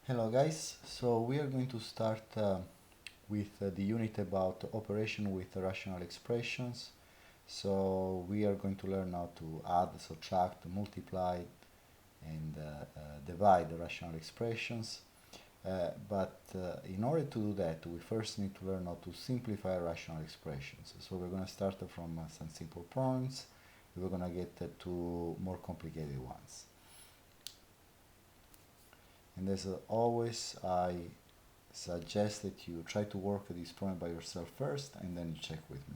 Hello guys, so we are going to start with the unit about operation with rational expressions. So we are going to learn how to add, subtract, multiply and divide the rational expressions. But in order to do that, we first need to learn how to simplify rational expressions. So we're going to start from some simple problems. We're going to get to more complicated ones. And as always, I suggest that you try to work this problem by yourself first and then you check with me.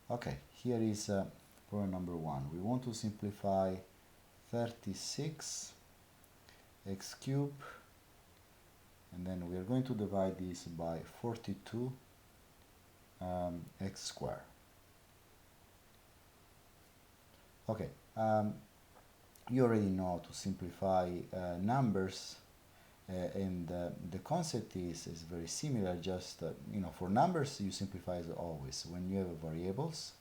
Okay, here is problem number 1. We want to simplify 36 x cubed, and then we are going to divide this by 42 x squared. Okay, you already know how to simplify numbers. And the concept is very similar, just for numbers you simplify as always. When you have variables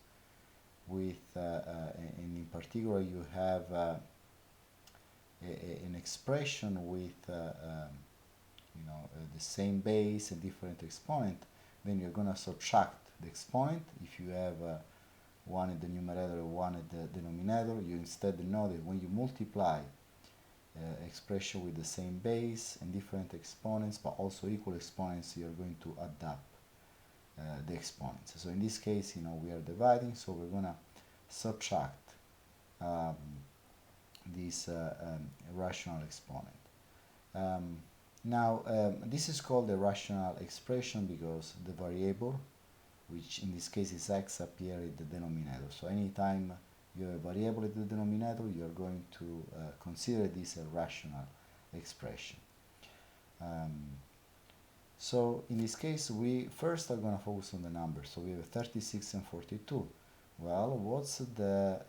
with and in particular you have an expression with the same base and different exponent, then you're going to subtract the exponent. If you have one at the numerator and one at the denominator, you instead know that when you multiply expression with the same base and different exponents but also equal exponents, you're going to adapt the exponents. So in this case, we are dividing, so we're going to subtract this rational exponent. Now this is called a rational expression because the variable, which in this case is x, appears in the denominator. So anytime you have a variable at the denominator, you are going to consider this a rational expression. So in this case, we first are going to focus on the numbers. So we have 36 and 42. Well, what's the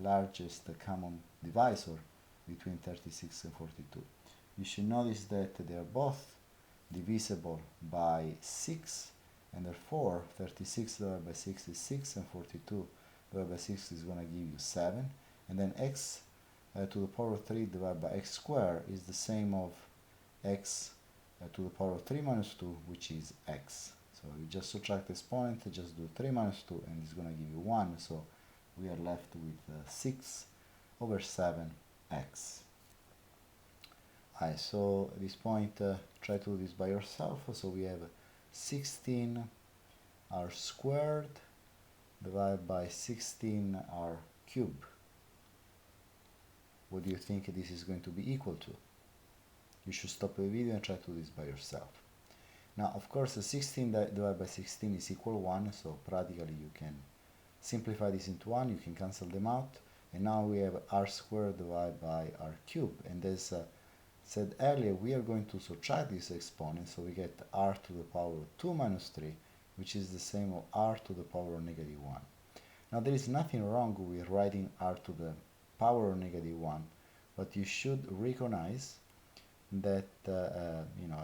largest common divisor between 36 and 42? You should notice that they are both divisible by 6, and therefore 36 divided by 6 is 6, and 42 divided by 6 is going to give you 7, and then x to the power of 3 divided by x squared is the same of x to the power of 3 minus 2, which is x. So you just subtract the exponent, just do 3 minus 2, and it's going to give you 1, so we are left with 6 over 7x. Alright, so at this point, try to do this by yourself. So we have 16 r squared divided by 16 r cubed. What do you think this is going to be equal to? You should stop the video and try to do this by yourself. Now, of course, 16 divided by 16 is equal 1, so practically you can simplify this into 1, you can cancel them out, and now we have r squared divided by r cubed, and as said earlier, we are going to subtract this exponent, so we get r to the power of 2 minus 3, which is the same of r to the power of negative 1. Now, there is nothing wrong with writing r to the power of negative 1, but you should recognize that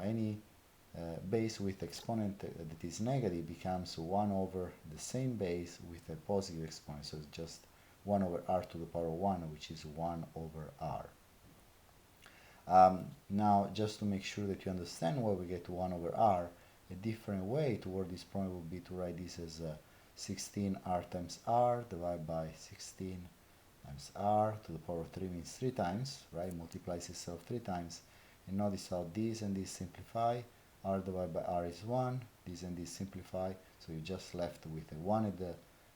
any base with exponent that is negative becomes 1 over the same base with a positive exponent, so it's just 1 over r to the power of 1, which is 1 over r. Now, just to make sure that you understand why we get 1 over r, a different way to word this problem would be to write this as 16r times r divided by 16 times r to the power of 3 means 3 times, right? Multiplies itself 3 times. And notice how this and this simplify. R divided by r is 1. This and this simplify. So you're just left with a 1 at the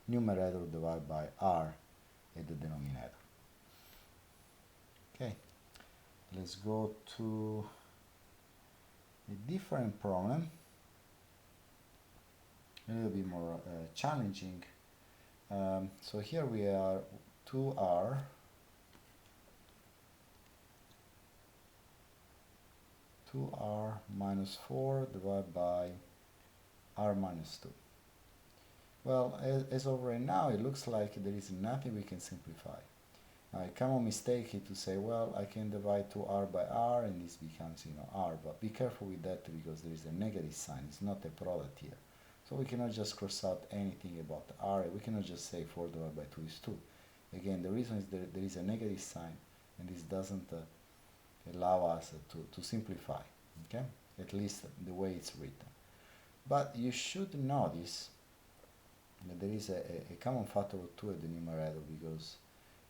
numerator divided by r at the denominator. Okay. Let's go to a different problem, a little bit more challenging. So here we are 2r minus 4 divided by r minus 2. Well, as of right now, it looks like there is nothing we can simplify. A common mistake is to say, well, I can divide 2r by r and this becomes, r, but be careful with that because there is a negative sign. It's not a product here. So we cannot just cross out anything about r. We cannot just say 4 divided by 2 is 2. Again, the reason is that there is a negative sign and this doesn't allow us to simplify, okay? At least the way it's written. But you should notice that there is a common factor of 2 at the numerator, because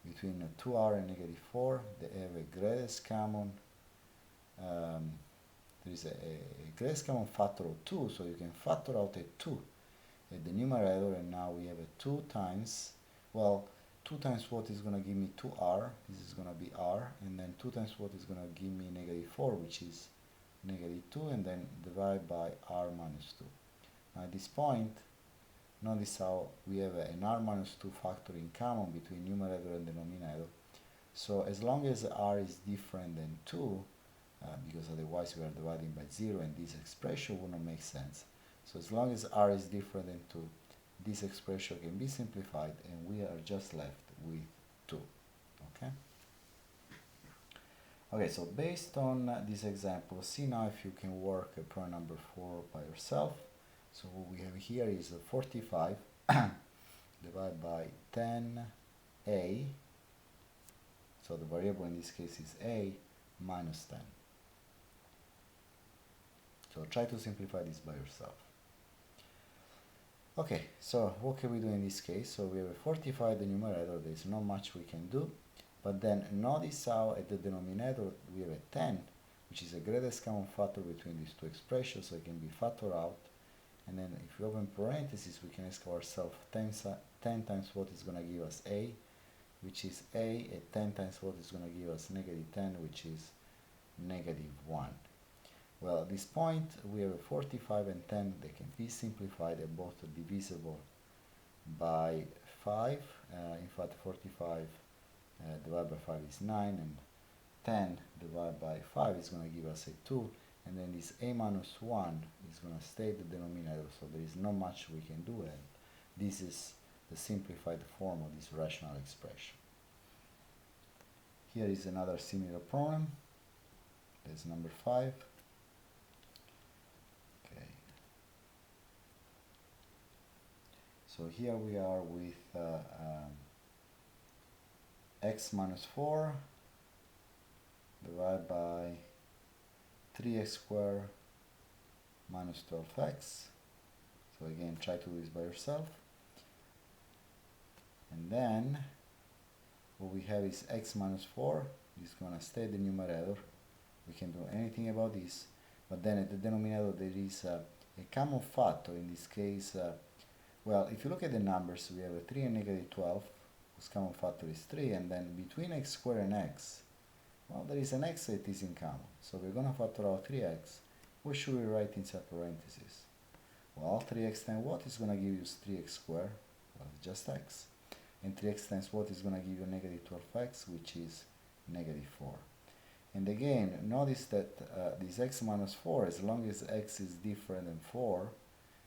between 2r and negative 4 they have a greatest common there is a greatest common factor of 2, so you can factor out a 2 at the numerator, and now we have a 2 times, well, 2 times what is going to give me 2r, this is going to be r, and then 2 times what is going to give me negative 4, which is negative 2, and then divide by r minus 2. Now at this point, notice how we have an r minus 2 factor in common between numerator and denominator. So as long as r is different than 2, because otherwise we are dividing by 0 and this expression would not make sense. So as long as r is different than 2, this expression can be simplified and we are just left with 2. Okay? Okay, so based on this example, see now if you can work problem number 4 by yourself. So what we have here is 45 divided by 10a, so the variable in this case is a, minus 10. So try to simplify this by yourself. Okay, so what can we do in this case? So we have a 45 the numerator, there is not much we can do, but then notice how at the denominator we have a 10, which is the greatest common factor between these two expressions, so it can be factored out. And then if we open parentheses, we can ask ourselves 10 times what is going to give us a, which is a, and 10 times what is going to give us negative 10, which is negative 1. Well, at this point, we have a 45 and 10. They can be simplified. They're both divisible by 5. In fact, 45 divided by 5 is 9, and 10 divided by 5 is going to give us a 2. And then this a minus 1 is going to stay the denominator, so there is not much we can do, and this is the simplified form of this rational expression. Here is another similar problem. That's number 5. Okay. So here we are with x minus 4 divided by 3x squared minus 12x. So again, try to do this by yourself. And then what we have is x minus 4. This is going to stay the numerator. We can do anything about this. But then at the denominator there is a common factor. In this case, well, if you look at the numbers, we have a 3 and negative 12, whose common factor is 3. And then between x squared and x, well, there is an x that is in common, so we're going to factor out 3x. What should we write inside parentheses? Well, 3x times what is going to give you 3x squared? Well, it's just x. And 3x times what is going to give you negative 12x, which is negative 4. And again, notice that this x minus 4, as long as x is different than 4,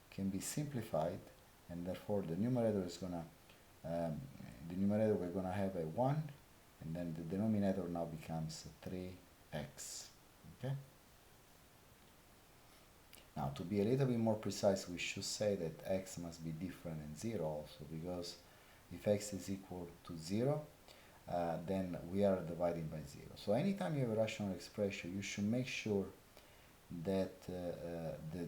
can be simplified, and therefore the numerator is going to, we're going to have a 1, and then the denominator now becomes 3x. Okay? Now, to be a little bit more precise, we should say that x must be different than 0 also, because if x is equal to 0, then we are dividing by 0. So anytime you have a rational expression, you should make sure that the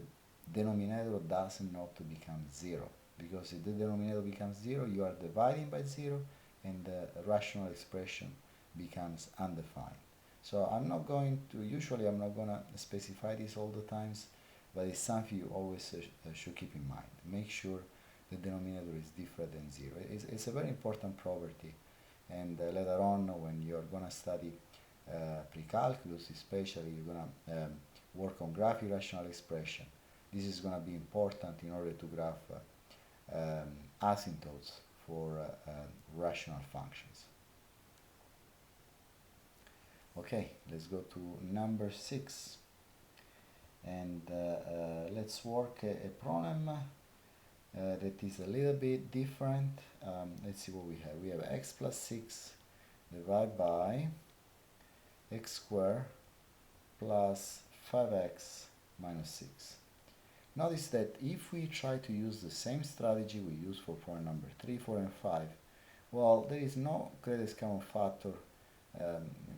denominator doesn't not to become 0, because if the denominator becomes 0, you are dividing by 0, and the rational expression becomes undefined. So I'm not going to, usually I'm not going to specify this all the times, but it's something you always should keep in mind. Make sure the denominator is different than 0. It's a very important property, and later on when you're going to study pre-calculus, especially, you're going to work on graph irrational expression. This is going to be important in order to graph asymptotes for rational functions. Okay, let's go to number 6, and let's work a problem that is a little bit different. Let's see what we have. We have x plus 6 divided by x squared plus 5x minus 6. Notice that if we try to use the same strategy we use for problem number 3, 4, and 5, well, there is no greatest common factor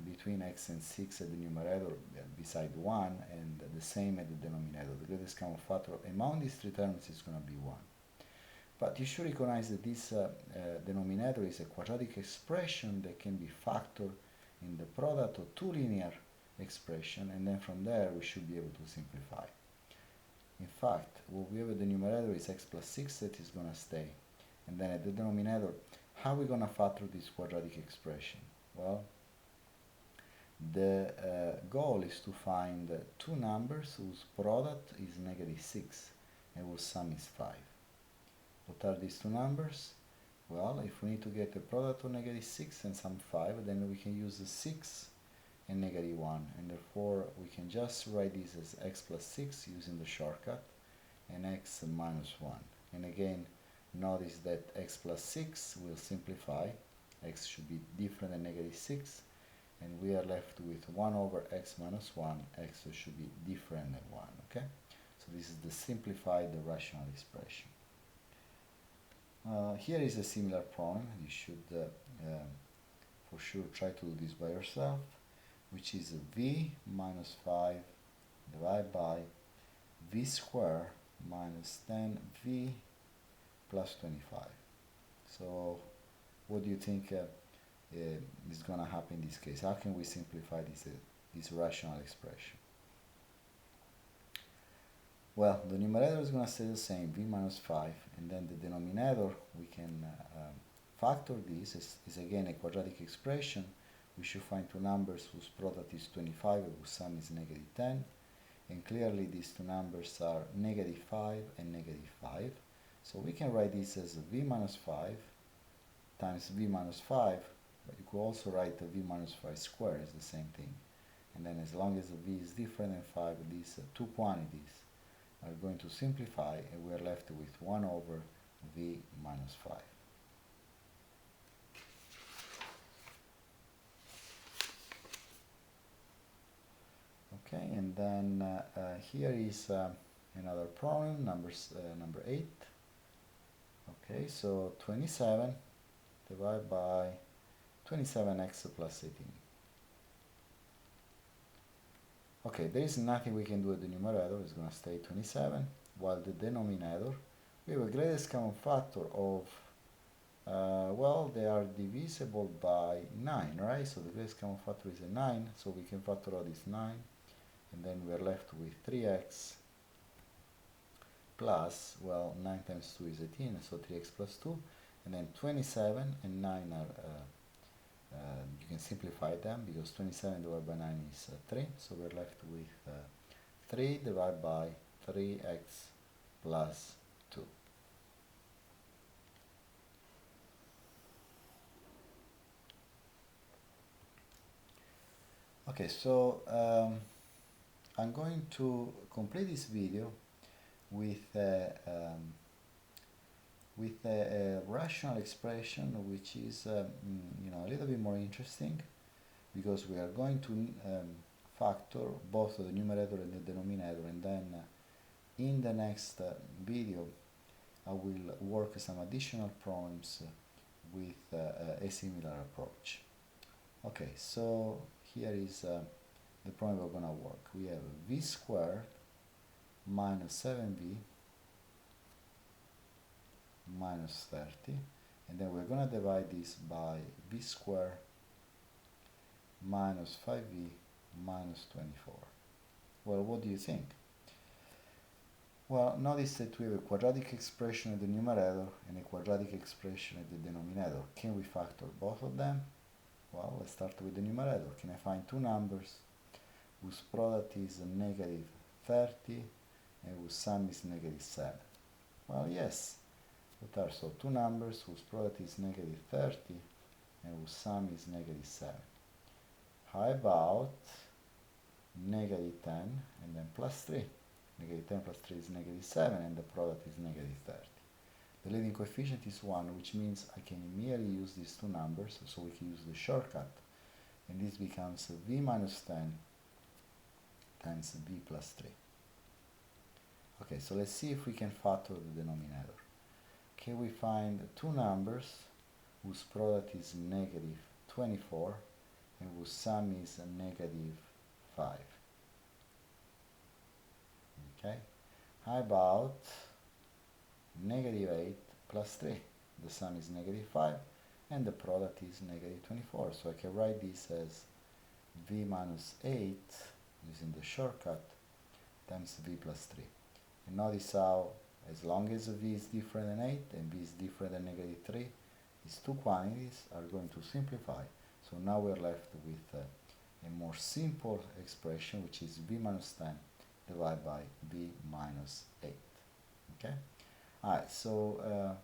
between x and 6 at the numerator beside 1 and the same at the denominator. The greatest common factor among these three terms is going to be 1. But you should recognize that this denominator is a quadratic expression that can be factored in the product of two linear expressions, and then from there we should be able to simplify. In fact, what we have at the numerator is x plus 6 that is going to stay. And then at the denominator, how are we going to factor this quadratic expression? Well, the goal is to find two numbers whose product is negative 6 and whose sum is 5. What are these two numbers? Well, if we need to get the product of negative 6 and sum 5, then we can use the 6 and negative 1, and therefore we can just write this as x plus 6 using the shortcut and x minus 1. And again, notice that x plus 6 will simplify, x should be different than negative 6, and we are left with 1 over x minus 1, x should be different than 1, okay? So this is the simplified rational expression. Here is a similar problem. You should for sure try to do this by yourself, which is v minus 5 divided by v squared minus 10v plus 25. So what do you think is going to happen in this case? How can we simplify this rational expression? Well, the numerator is going to stay the same, v minus 5, and then the denominator, we can factor this, is again a quadratic expression. We should find two numbers whose product is 25 and whose sum is negative 10, and clearly these two numbers are negative 5 and negative 5. So we can write this as v minus 5 times v minus 5, but you could also write the v minus 5 squared as the same thing. And then as long as the v is different than 5, these two quantities are going to simplify, and we are left with 1 over v minus 5. Okay, and then here is another problem, number 8. Okay, so 27 divided by 27x plus 18. Okay, there is nothing we can do at the numerator, it's going to stay 27, while the denominator, we have a greatest common factor of, well, they are divisible by 9, right? So the greatest common factor is a 9, so we can factor out this 9, and then we are left with 3x plus, well, 9 times 2 is 18, so 3x plus 2, and then 27 and 9 are, you can simplify them because 27 divided by 9 is 3, so we're left with 3 divided by 3x plus 2. Okay, so I'm going to complete this video with a rational expression which is you know, a little bit more interesting, because we are going to factor both the numerator and the denominator, and then in the next video I will work some additional problems with a similar approach. Okay, so here is the problem we're going to work. We have v squared minus 7v minus 30, and then we're going to divide this by v squared minus 5v minus 24. Well, what do you think? Well, notice that we have a quadratic expression at the numerator and a quadratic expression at the denominator. Can we factor both of them? Well, let's start with the numerator. Can I find two numbers whose product is negative 30 and whose sum is negative 7? Well, yes. What are so two numbers whose product is negative 30 and whose sum is negative 7? How about negative 10 and then plus 3? Negative 10 plus 3 is negative 7 and the product is negative 30. The leading coefficient is 1, which means I can immediately use these two numbers, so we can use the shortcut, and this becomes v minus 10 times v plus 3. Okay, so let's see if we can factor the denominator. Can we find two numbers whose product is negative 24 and whose sum is negative 5. Okay? How about negative 8 plus 3? The sum is negative 5 and the product is negative 24. So I can write this as v minus 8 using the shortcut times v plus 3. And notice how, as long as v is different than 8 and v is different than negative 3, these two quantities are going to simplify. So now we're left with a more simple expression, which is v minus 10 divided by v minus 8. Okay? Alright, so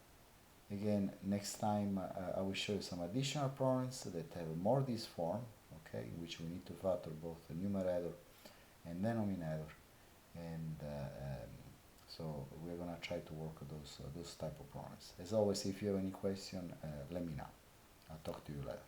again, next time I will show you some additional problems that have more this form, okay, in which we need to factor both the numerator and denominator, and so we're gonna try to work those type of problems. As always, if you have any question, let me know. I'll talk to you later.